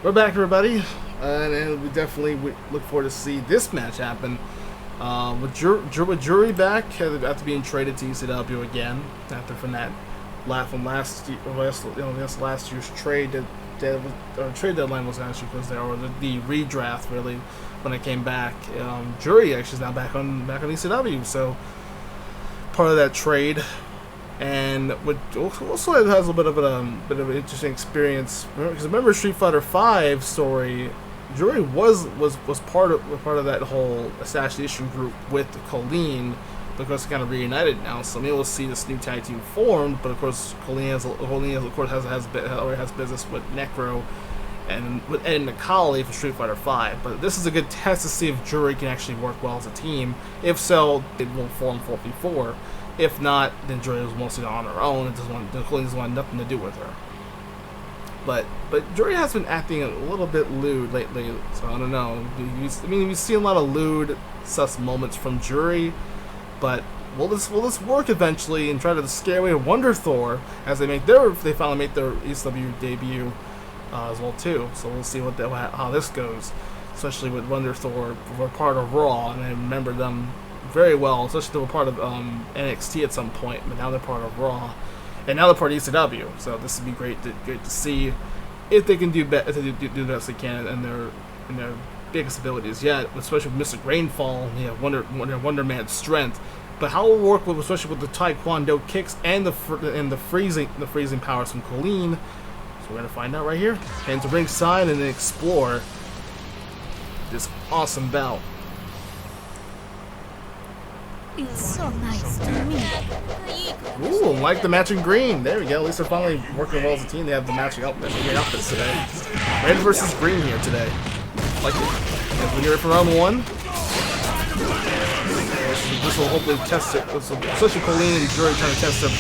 We're back, everybody, and we definitely look forward to see this match happen. With Juri back after being traded to ECW again from last year's trade trade deadline was actually because there, or the redraft really when it came back. Juri actually is now back on ECW, so part of that trade. And also it has a bit of an interesting experience because remember Street Fighter V story, Juri was part of that whole assassination group with Kolin, because it's kind of reunited now. So maybe we'll see this new tag team formed. But of course, Kolin already has business with Necro and with Ed Nakali for Street Fighter V. But this is a good test to see if Juri can actually work well as a team. If so, it won't form 4v4. If not, then Juri was mostly on her own. Kolin doesn't want nothing to do with her. But Juri has been acting a little bit lewd lately, so I don't know. We've seen a lot of lewd, sus moments from Juri, but will this work eventually and try to scare away WonderThor as they finally make their ECW debut as well too. So we'll see how this goes, especially with WonderThor were part of Raw, and I remember them very well, especially they were part of NXT at some point, but now they're part of Raw, and now they're part of ECW. So this would be great to see if they can do the best they can in their biggest abilities yet, especially with Mystic Rainfall, Wonder Man's strength. But how it will work especially with the Taekwondo kicks and the freezing powers from Kolin. So we're gonna find out right here. Head to ringside and then explore this awesome bout. It's so nice to meet you. Ooh, like the matching green. There we go. At least they're finally working well as a team. They have the matching outfits today. Red versus green here today. Like it. As we hear it from round one. This will hopefully test it. Especially Kolin and Juri trying to test their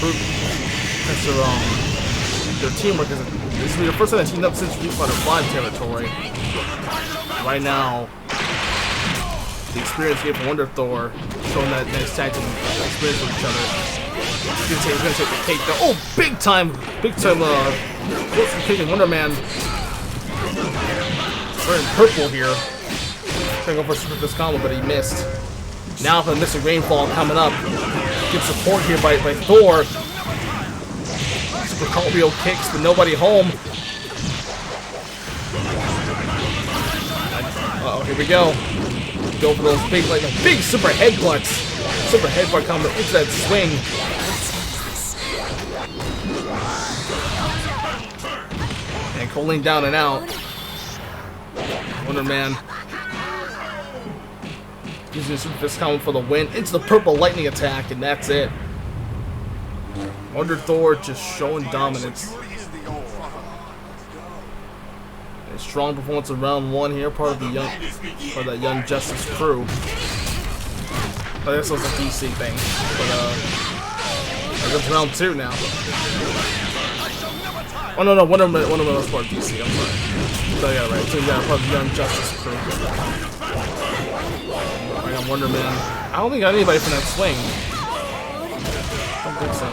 teamwork. This will be the first time they teamed up since Street Fighter V territory. Right now, the experience game from WonderThor, showing that nice tag team experience with each other. He's gonna take the cake though. Oh, big time, taking Wonder Man. Wearing purple here. Trying to go for this combo, but he missed. Now for the Mystic Rainfall coming up. Good support here by Thor. Super cartwheel kicks, but nobody home. Uh-oh, here we go. Go for those big super headbutts. Super headbutt coming into that swing. And Kolin down and out. Wonder Man using some fist combo for the win. Into the purple lightning attack, and that's it. WonderThor just showing dominance. A strong performance in round one here, part of the Young Justice crew. Oh, this was a DC thing, but it's round two now. Oh no, Wonder Man was part of DC. I'm sorry. So yeah, right. So yeah, part of the Young Justice crew. I got Wonder Man. I don't think I got anybody from that swing. I don't think so.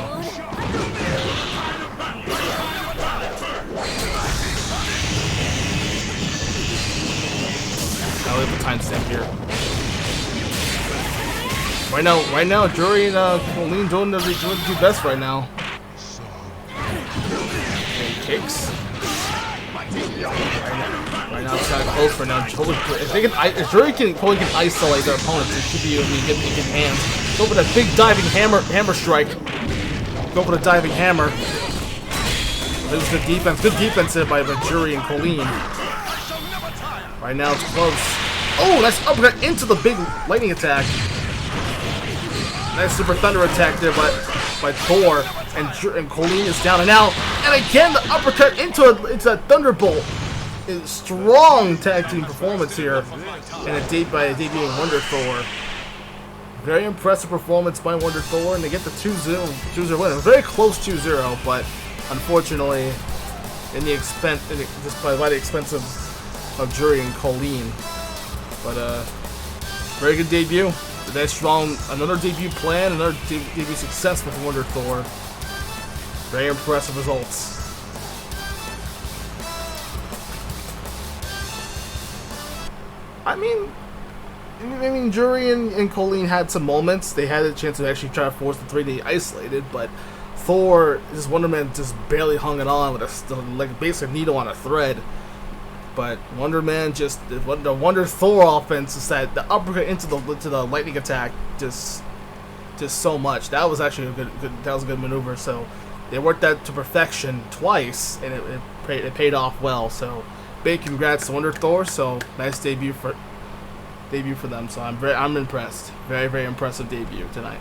I'll leave the timestamp here. Right now, Juri and Kolin doing what they do best right now. Okay, kicks. Right now, it's kind of close for now. If Juri and Kolin can isolate their opponents, it should be able to get in hands. Go for that big diving hammer strike. Go for the diving hammer. This is good defense. Good defense here by Juri and Kolin. Right now it's close. Oh, nice uppercut into the big lightning attack. Nice super thunder attack there by Thor, and Kolin is down and out. And again, the uppercut into a thunderbolt. It's strong tag team performance here, and a debuting WonderThor. Very impressive performance by WonderThor, and they get the 2-0 win. A very close 2-0, but unfortunately, by the expense of Juri and Kolin. But very good debut. That's strong. Another debut plan, another debut success with WonderThor. Very impressive results. I mean, Juri and Kolin had some moments. They had a chance to actually try to force the 3D isolated, but Thor, just Wonder Man, just barely hung it on with like basically needle on a thread. But Wonder Man the WonderThor offense is that the uppercut into the lightning attack just so much. That was actually a good maneuver. So they worked that to perfection twice, and it paid off well. So big congrats to WonderThor. So nice debut for them. So I'm impressed. Very, very impressive debut tonight.